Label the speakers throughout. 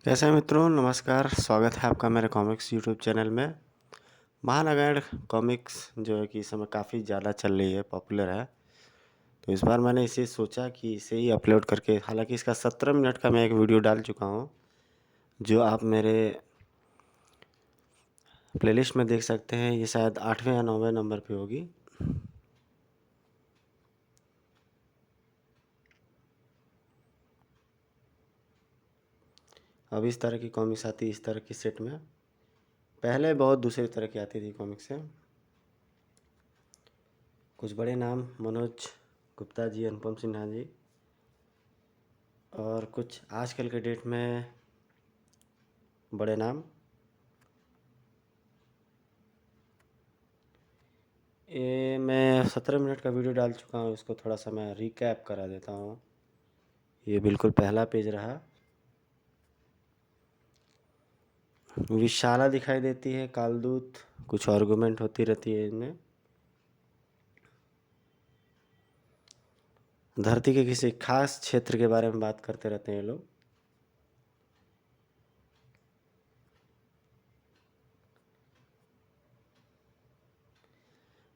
Speaker 1: कैसे हैं मित्रों, नमस्कार। स्वागत है आपका मेरे कॉमिक्स यूट्यूब चैनल में। महानगण कॉमिक्स जो है कि इस समय काफ़ी ज़्यादा चल रही है, पॉपुलर है। तो इस बार मैंने इसे सोचा कि इसे ही अपलोड करके, हालांकि इसका 17 मिनट का मैं एक वीडियो डाल चुका हूँ, जो आप मेरे प्लेलिस्ट में देख सकते हैं। ये शायद 8वें या 9वें नंबर पे होगी। अब इस तरह की कॉमिक्स आती, इस तरह की सेट में। पहले बहुत दूसरी तरह की आती थी कॉमिक्स से। कुछ बड़े नाम, मनोज गुप्ता जी, अनुपम सिन्हा जी, और कुछ आजकल के डेट में बड़े नाम। ये मैं 17 मिनट का वीडियो डाल चुका हूँ, इसको थोड़ा सा मैं रिकैप करा देता हूँ। ये बिल्कुल पहला पेज रहा। विशाला दिखाई देती है, कालदूत, कुछ आर्गुमेंट होती रहती है इनमें। धरती के किसी खास क्षेत्र के बारे में बात करते रहते हैं ये लोग।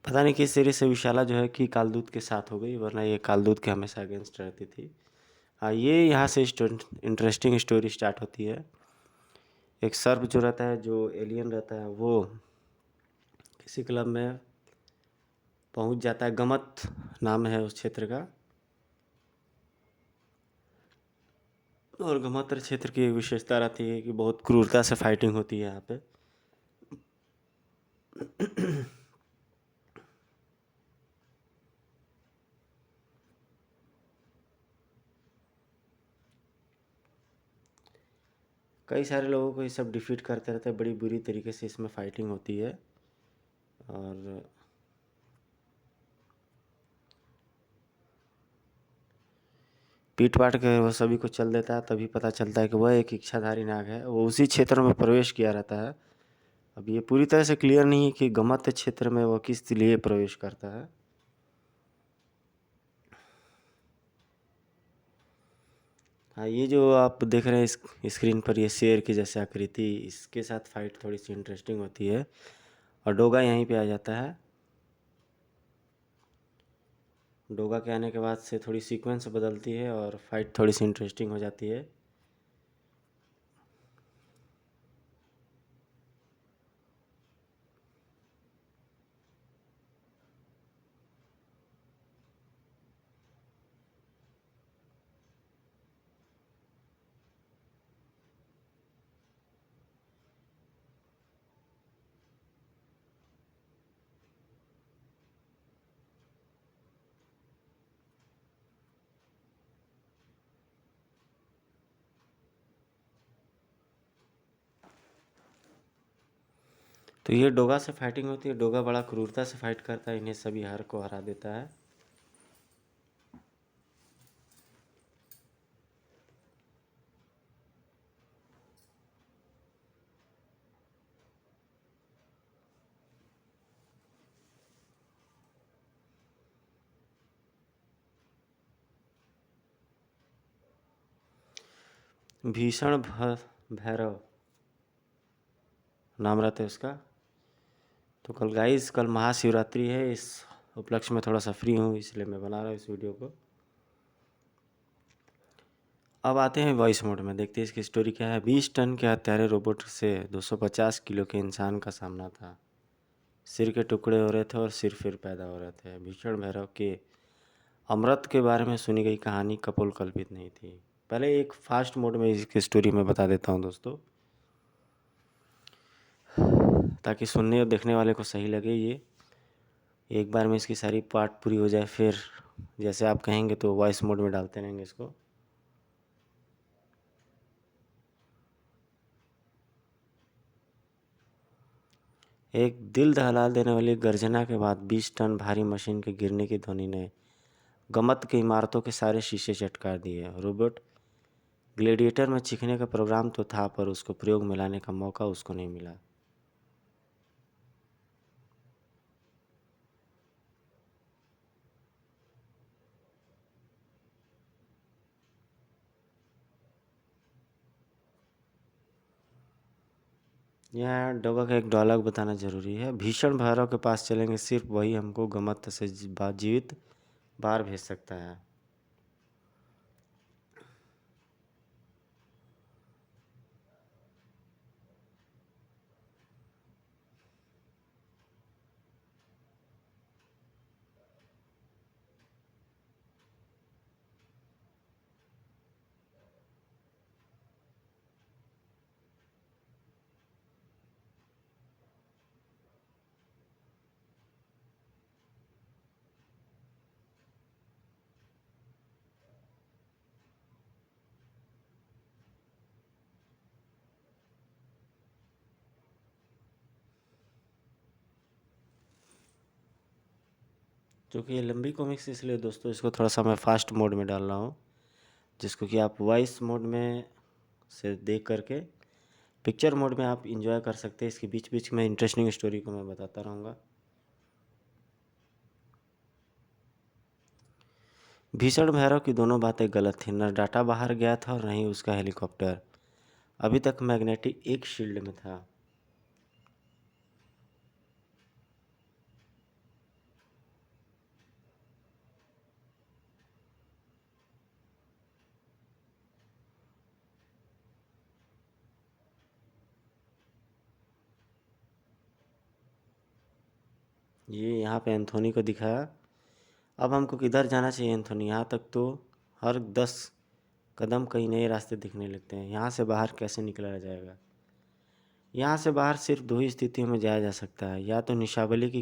Speaker 1: पता नहीं किस सीरीज से विशाला जो है कि कालदूत के साथ हो गई, वरना ये कालदूत के हमेशा अगेंस्ट रहती थी। हाँ, ये यहाँ से इंटरेस्टिंग स्टोरी स्टार्ट होती है। एक सर्प जो रहता है, जो एलियन रहता है, वो किसी क्लब में पहुंच जाता है। गमत नाम है उस क्षेत्र का। और गमत्र क्षेत्र की एक विशेषता रहती है कि बहुत क्रूरता से फाइटिंग होती है यहाँ पे। कई सारे लोगों को ये सब डिफीट करते रहते हैं, बड़ी बुरी तरीके से इसमें फाइटिंग होती है। और पीट पाट के वो सभी को चल देता है। तभी पता चलता है कि वह एक इच्छाधारी नाग है, वो उसी क्षेत्र में प्रवेश किया रहता है। अब ये पूरी तरह से क्लियर नहीं है कि गमत क्षेत्र में वो किस लिए प्रवेश करता है। हाँ, ये जो आप देख रहे हैं इस स्क्रीन पर, ये शेर की जैसे आकृति, इसके साथ फाइट थोड़ी सी इंटरेस्टिंग होती है। और डोगा यहीं पे आ जाता है। डोगा के आने के बाद से थोड़ी सीक्वेंस बदलती है और फाइट थोड़ी सी इंटरेस्टिंग हो जाती है। तो ये डोगा से फाइटिंग होती है। डोगा बड़ा क्रूरता से फाइट करता है, इन्हें सभी हार को हरा देता है। भीषण भैरव नाम रहता है उसका। तो कल गाइस, कल महाशिवरात्रि है। इस उपलक्ष्य में थोड़ा सा फ्री हूँ, इसलिए मैं बना रहा हूँ इस वीडियो को। अब आते हैं वॉइस मोड में, देखते हैं इसकी स्टोरी क्या है। 20 टन के हत्यारे रोबोट से 250 किलो के इंसान का सामना था। सिर के टुकड़े हो रहे थे और सिर फिर पैदा हो रहे थे। भीषण भैरव के अमृत के बारे में सुनी गई कहानी कपोल कल्पित नहीं थी। पहले एक फास्ट मोड में इसकी स्टोरी मैं बता देता हूँ दोस्तों, ताकि सुनने और देखने वाले को सही लगे। ये एक बार में इसकी सारी पार्ट पूरी हो जाए, फिर जैसे आप कहेंगे तो वॉइस मोड में डालते रहेंगे इसको। एक दिल दहला देने वाली गर्जना के बाद 20 टन भारी मशीन के गिरने की ध्वनि ने गमत की इमारतों के सारे शीशे चटका दिए। रोबोट ग्लेडिएटर में चीखने का प्रोग्राम तो था, पर उसको प्रयोग में लाने का मौका उसको नहीं मिला। यहाँ डोगा का एक डायलॉग बताना जरूरी है। भीषण भैरव के पास चलेंगे, सिर्फ वही हमको गमत से जीवित बाहर भेज सकता है। क्योंकि ये लंबी कॉमिक्स, इसलिए दोस्तों इसको थोड़ा सा मैं फास्ट मोड में डाल रहा हूँ, जिसको कि आप वॉइस मोड में से देख करके पिक्चर मोड में आप इंजॉय कर सकते हैं। इसके बीच बीच में इंटरेस्टिंग स्टोरी को मैं बताता रहूँगा। भीषण भैरव की दोनों बातें गलत थी, न डाटा बाहर गया था और न ही उसका हेलीकॉप्टर अभी तक मैग्नेटिक एक शील्ड में था। ये यहाँ पे एंथोनी को दिखाया। अब हमको किधर जाना चाहिए एंथोनी? यहाँ तक तो हर 10 कदम कई नए रास्ते दिखने लगते हैं। यहाँ से बाहर कैसे निकला जाएगा? यहाँ से बाहर सिर्फ दो ही स्थितियों में जाया जा सकता है, या तो निशाबली की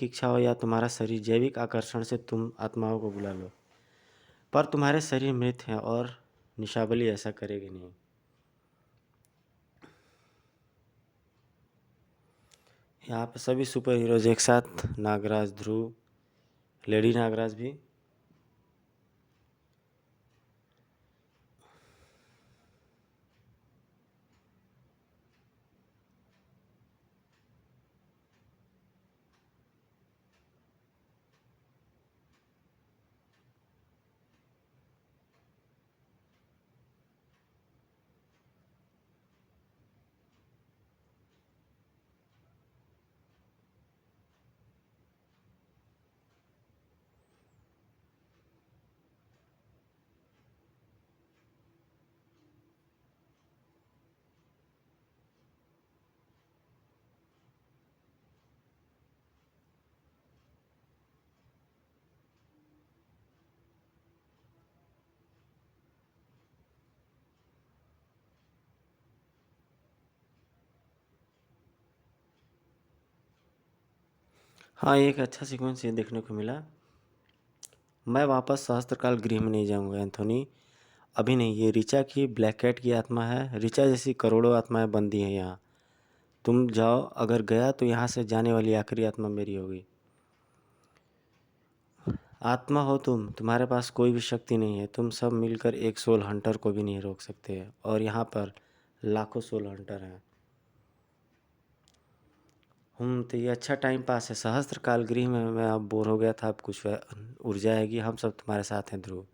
Speaker 1: इच्छा हो, या तुम्हारा शरीर जैविक आकर्षण से तुम आत्माओं को बुला लो। पर तुम्हारे शरीर मृत है और निशाबली ऐसा करेगी नहीं। यहाँ पे सभी सुपर हीरोज एक साथ, नागराज, ध्रुव, लेडी नागराज भी। हाँ, एक अच्छा सीक्वेंस ये देखने को मिला। मैं वापस सहस्त्रकाल गृह में नहीं जाऊंगा एंथोनी, अभी नहीं। ये ऋचा की, ब्लैक कैट की आत्मा है। ऋचा जैसी करोड़ों आत्माएं बंदी हैं यहाँ। तुम जाओ, अगर गया तो यहाँ से जाने वाली आखिरी आत्मा मेरी होगी। आत्मा हो तुम, तुम्हारे पास कोई भी शक्ति नहीं है। तुम सब मिलकर एक सोल हंटर को भी नहीं रोक सकते, और यहाँ पर लाखों सोल हंटर हैं। तो ये अच्छा टाइम पास है। सहस्त्र काल गृह में मैं अब बोर हो गया था, अब कुछ ऊर्जा आएगी। हम सब तुम्हारे साथ हैं ध्रुव,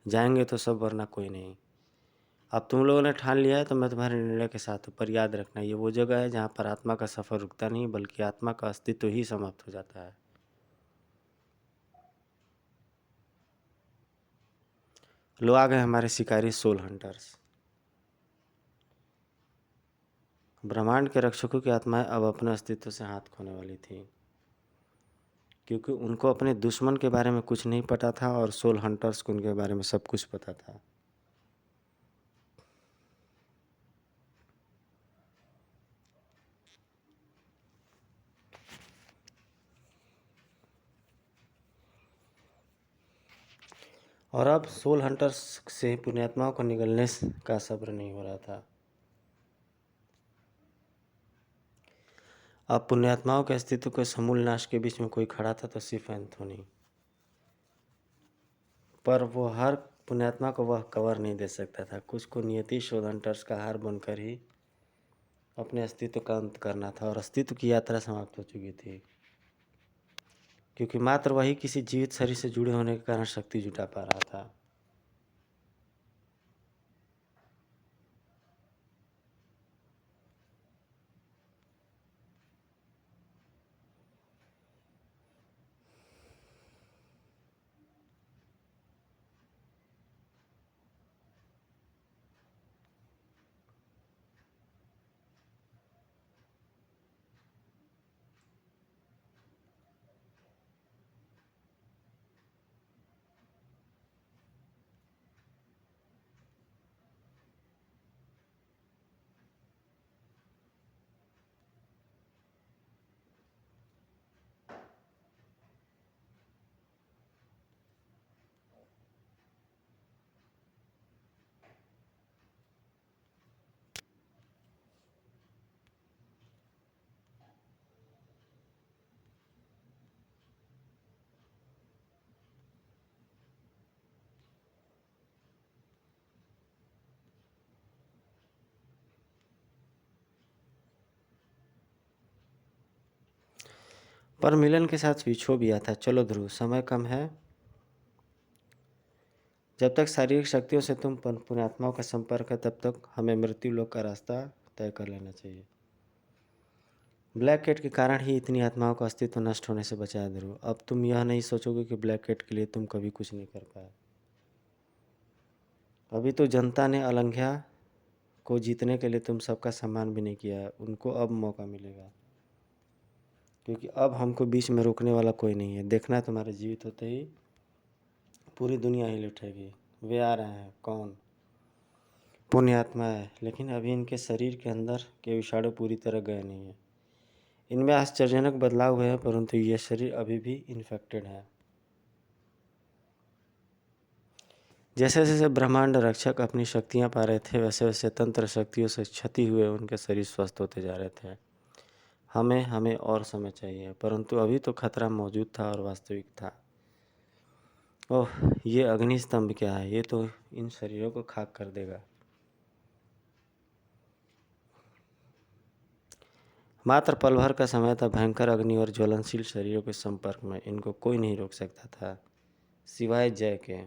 Speaker 1: जाएंगे तो सब, वरना कोई नहीं। अब तुम लोगों ने ठान लिया है तो मैं तुम्हारे निर्णय के साथ हूँ, पर याद रखना, ये वो जगह है जहाँ पर आत्मा का सफ़र रुकता नहीं, बल्कि आत्मा का अस्तित्व ही समाप्त हो जाता है। लो, आ गए हमारे शिकारी सोल हंटर्स। ब्रह्मांड के रक्षकों की आत्माएं अब अपने अस्तित्व से हाथ खोने वाली थी, क्योंकि उनको अपने दुश्मन के बारे में कुछ नहीं पता था और सोल हंटर्स को उनके बारे में सब कुछ पता था। और अब सोल हंटर्स से पुण्यात्माओं को निगलने का सब्र नहीं हो रहा था। अब पुण्यात्माओं के अस्तित्व के समूल नाश के बीच में कोई खड़ा था तो सिर्फ एंथोनी। पर वो हर पुण्यात्मा को वह कवर नहीं दे सकता था। कुछ को नियति सोल हंटर्स का हार बनकर ही अपने अस्तित्व का अंत करना था, और अस्तित्व की यात्रा समाप्त हो चुकी थी, क्योंकि मात्र वही किसी जीवित शरीर से जुड़े होने के कारण शक्ति जुटा पा रहा था। पर मिलन के साथ विछो भी आता है। चलो ध्रुव, समय कम है। जब तक शारीरिक शक्तियों से तुम पुण्यात्माओं का संपर्क है, तब तक हमें मृत्यु लोक का रास्ता तय कर लेना चाहिए। ब्लैक कैट के कारण ही इतनी आत्माओं का अस्तित्व नष्ट होने से बचाया ध्रुव। अब तुम यह नहीं सोचोगे कि ब्लैक कैट के लिए तुम कभी कुछ नहीं कर पाए। अभी तो जनता ने अलंघ्या को जीतने के लिए तुम सबका सम्मान भी नहीं किया है। उनको अब मौका मिलेगा, क्योंकि अब हमको बीच में रोकने वाला कोई नहीं है। देखना, तुम्हारे जीवित होते ही पूरी दुनिया हिल उठेगी। वे आ रहे हैं। कौन? पुण्यात्मा है, लेकिन अभी इनके शरीर के अंदर के विषाणु पूरी तरह गए नहीं हैं। इनमें आश्चर्यजनक बदलाव हुए हैं, परंतु यह शरीर अभी भी इन्फेक्टेड है। जैसे जैसे ब्रह्मांड रक्षक अपनी शक्तियां पा रहे थे, वैसे वैसे तंत्र शक्तियों से क्षति हुए उनके शरीर स्वस्थ होते जा रहे थे। हमें हमें और समय चाहिए, परंतु अभी तो खतरा मौजूद था और वास्तविक था। ओह, ये अग्नि स्तंभ क्या है? ये तो इन शरीरों को खाक कर देगा। मात्र पल भर का समय था। भयंकर अग्नि और ज्वलनशील शरीरों के संपर्क में इनको कोई नहीं रोक सकता था, सिवाय जय के।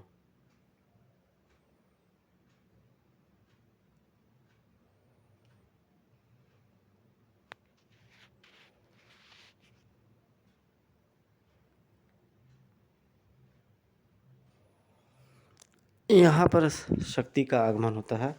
Speaker 1: यहाँ पर शक्ति का आगमन होता है।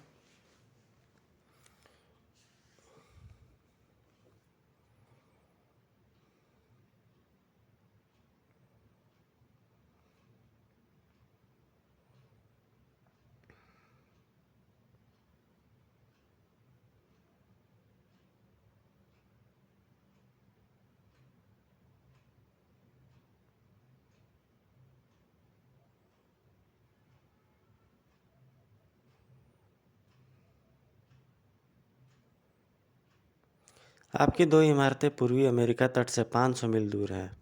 Speaker 1: आपकी दो इमारतें पूर्वी अमेरिका तट से 500 मील दूर हैं।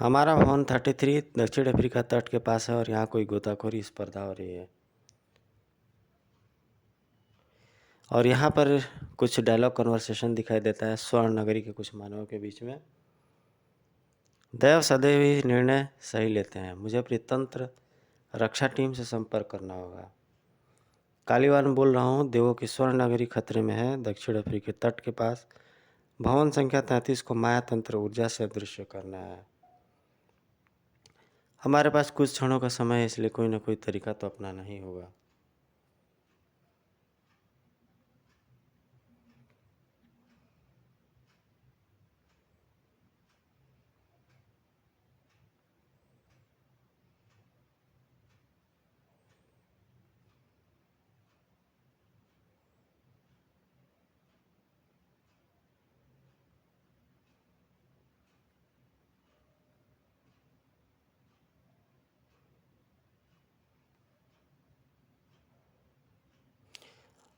Speaker 1: हमारा भवन 33 दक्षिण अफ्रीका तट के पास है और यहाँ कोई गोताखोरी स्पर्धा हो रही है। और यहाँ पर कुछ डायलॉग कन्वर्सेशन दिखाई देता है स्वर्ण नगरी के कुछ मानवों के बीच में। दैव सदैव ही निर्णय सही लेते हैं। मुझे अपनी तंत्र रक्षा टीम से संपर्क करना होगा। कालीवान बोल रहा हूँ, देवों की स्वर्ण नगरी खतरे में है। दक्षिण अफ्रीकी तट के पास भवन संख्या 33 को माया तंत्र ऊर्जा से अदृश्य करना है। हमारे पास कुछ क्षणों का समय है, इसलिए कोई ना कोई तरीका तो अपनाना ही होगा।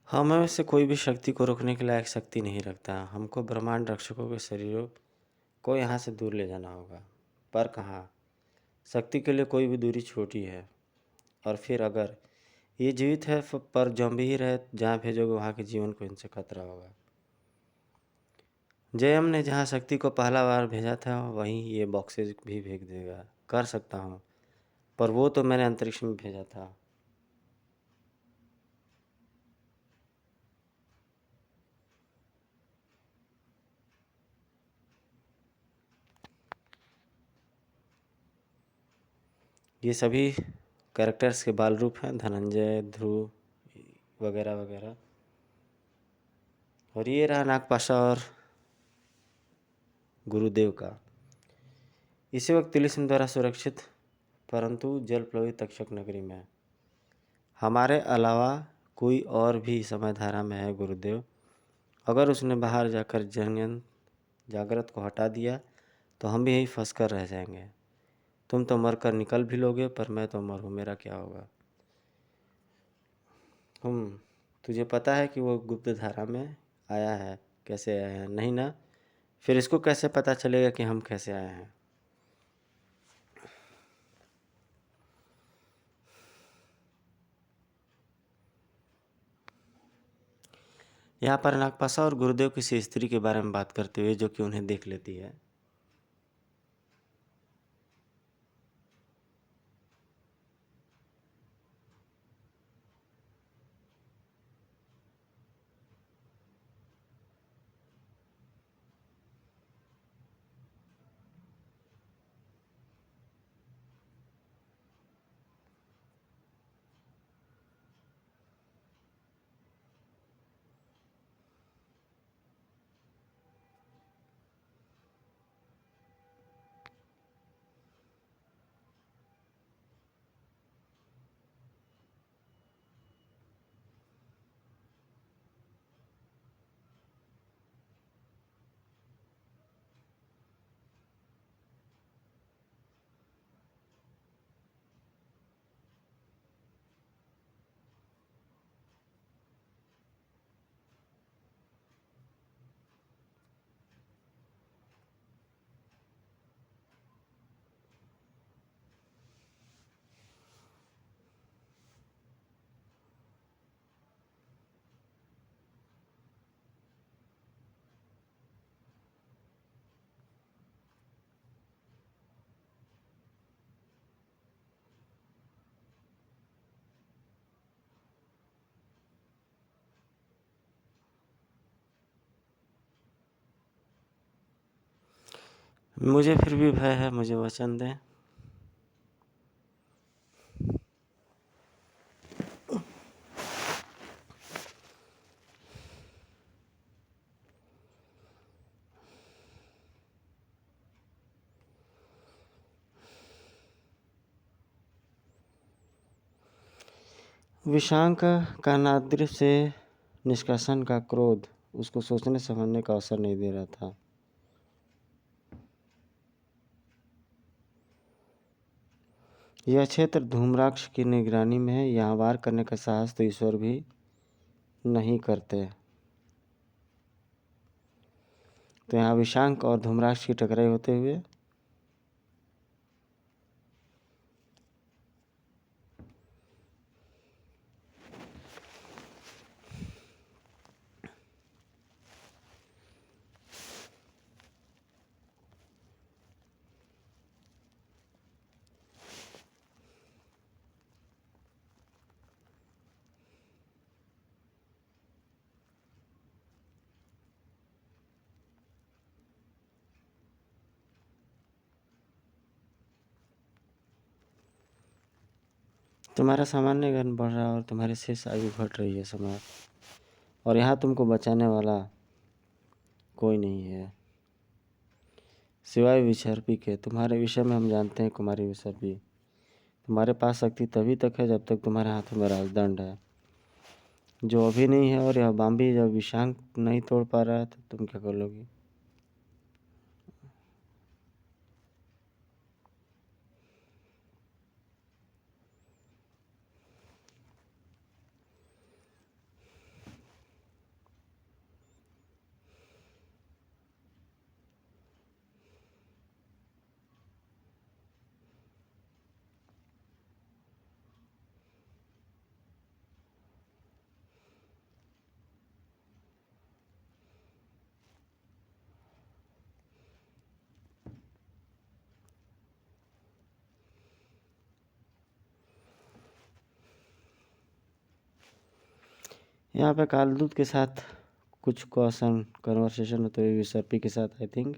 Speaker 1: हमें से कोई भी शक्ति को रोकने के लायक शक्ति नहीं रखता। हमको ब्रह्मांड रक्षकों के शरीरों को यहाँ से दूर ले जाना होगा। पर कहाँ? शक्ति के लिए कोई भी दूरी छोटी है। और फिर अगर ये जीवित है पर जॉम्बी ही रहे, जहाँ भेजोगे वहाँ के जीवन को इनसे खतरा होगा। जयम ने जहाँ शक्ति को पहला बार भेजा था, वहीं ये बॉक्सेज भी भेज देगा। कर सकता हूँ, पर वो तो मैंने अंतरिक्ष में भेजा था। ये सभी कैरेक्टर्स के बाल रूप हैं, धनंजय, ध्रुव वगैरह वगैरह। और ये रहा नागपाशा और गुरुदेव का। इसी वक्त तिलिस्म द्वारा सुरक्षित, परंतु जल प्लवित तक्षक नगरी में हमारे अलावा कोई और भी समय धारा में है गुरुदेव। अगर उसने बाहर जाकर जंगन जागृत को हटा दिया तो हम भी यहीं फंस कर रह जाएंगे। तुम तो मर कर निकल भी लोगे, पर मैं तो मर हूँ, मेरा क्या होगा? तुझे पता है कि वो गुप्त धारा में आया है? कैसे आया है? नहीं ना? फिर इसको कैसे पता चलेगा कि हम कैसे आए हैं? यहाँ पर नागपाशा और गुरुदेव किसी स्त्री के बारे में बात करते हुए जो कि उन्हें देख लेती है। मुझे फिर भी भय है, मुझे वचन दें। विषांक का नाद्रि से निष्कासन का क्रोध उसको सोचने समझने का अवसर नहीं दे रहा था। यह क्षेत्र धूम्राक्ष की निगरानी में है। यहाँ वार करने का साहस तो ईश्वर भी नहीं करते। तो यहाँ विषांक और धूम्राक्ष की टकराई होते हुए तुम्हारा सामान्य ज्ञान बढ़ रहा है और तुम्हारी शेष आयु घट रही है समाज। और यहाँ तुमको बचाने वाला कोई नहीं है सिवाय विसर्पी के। तुम्हारे विषय में हम जानते हैं कुमारी विसर्पी। तुम्हारे पास शक्ति तभी तक है जब तक तुम्हारे हाथों में राजदंड है, जो अभी नहीं है। और यह बाम्बी जब विषांक नहीं तोड़ पा रहा है तो तुम क्या कर लोगी? यहाँ पे कालदूत के साथ कुछ क्वेश्चन कन्वर्सेशन होते हुए विसर्पी के साथ आई थिंक।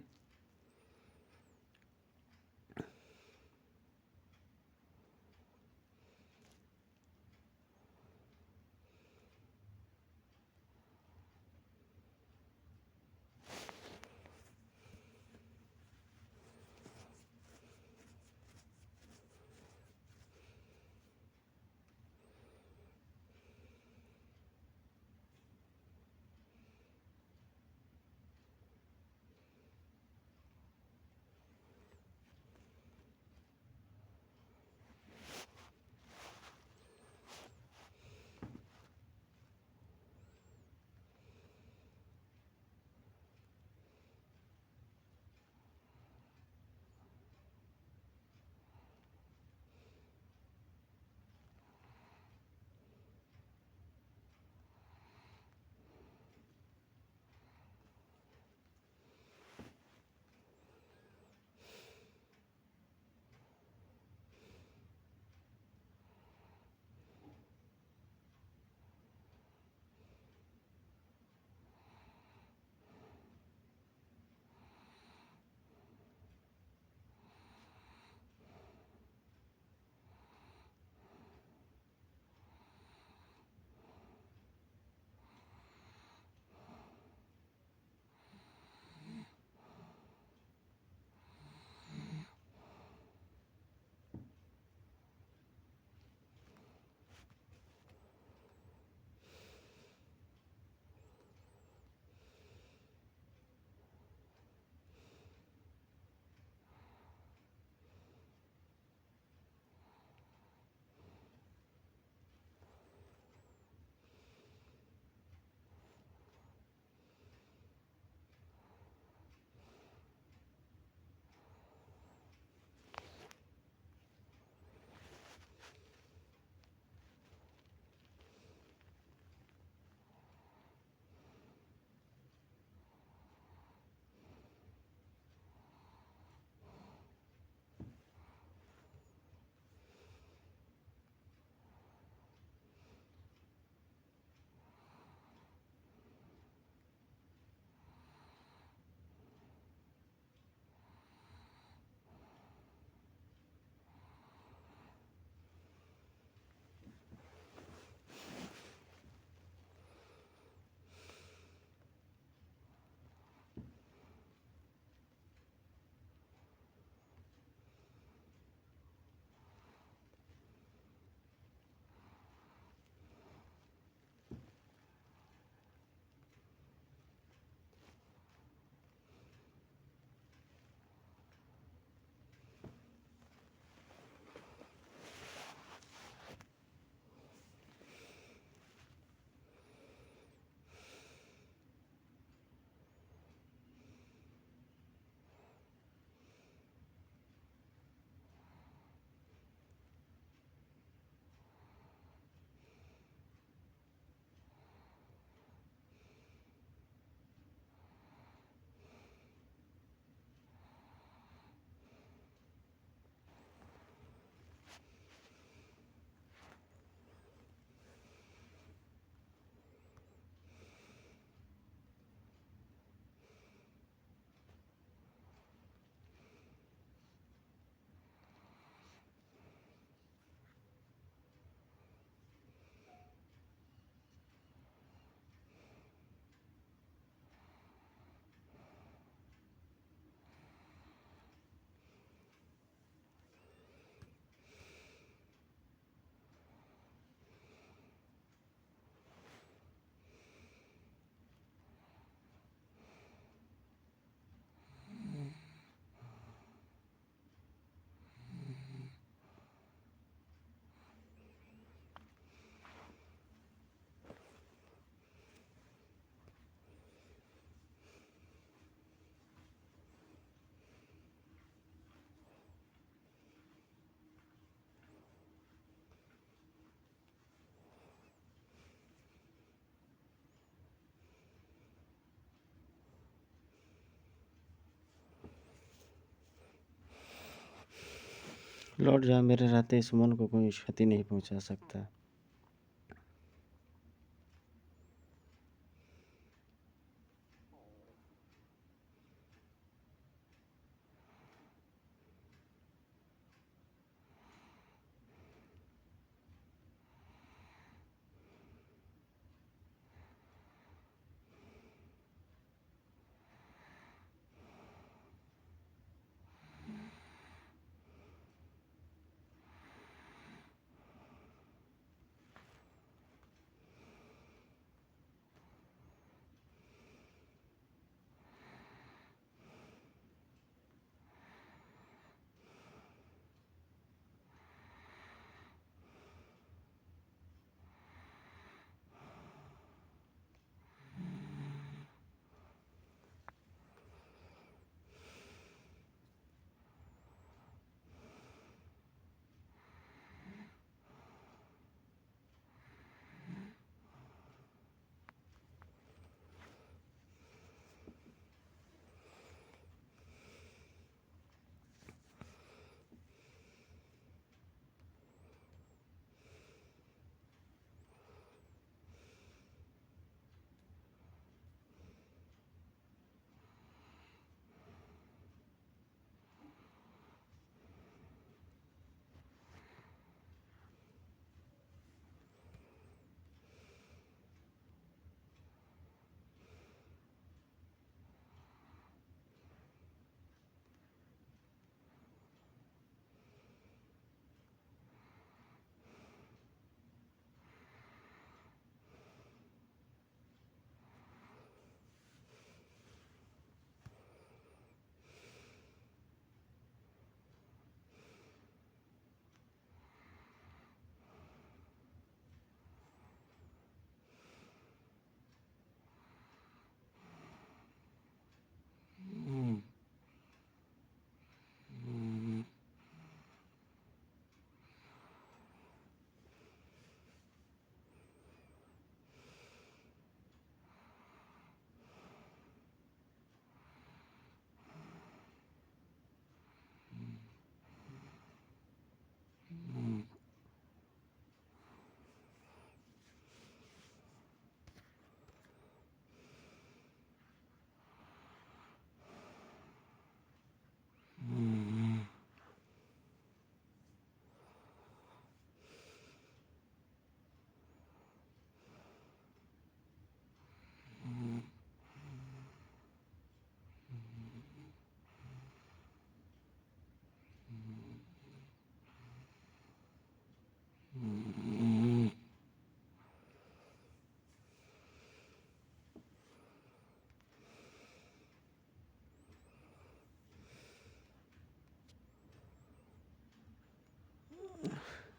Speaker 1: लौट जा, मेरे रहते इस मन को कोई क्षति नहीं पहुंचा सकता।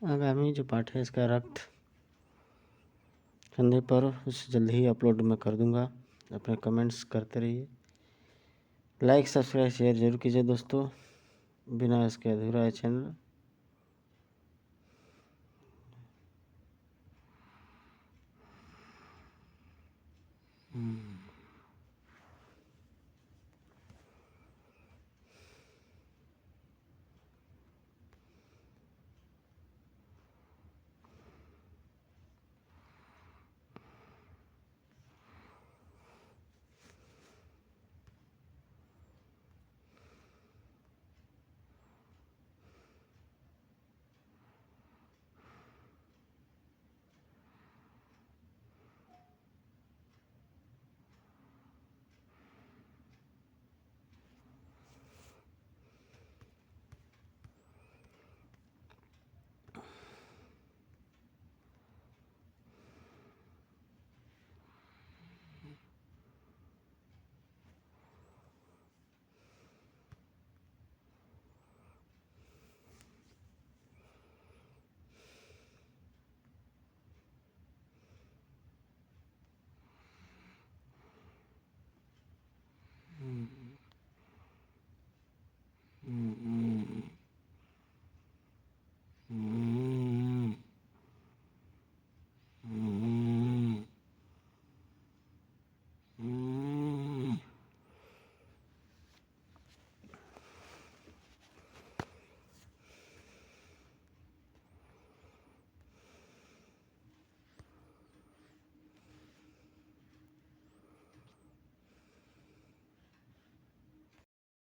Speaker 1: आगामी जो पाठ है इसका रक्त कंधे पर, उसे जल्दी ही अपलोड मैं कर दूंगा। अपने कमेंट्स करते रहिए, लाइक सब्सक्राइब शेयर जरूर कीजिए दोस्तों, बिना इसके अधूरा है चैनल।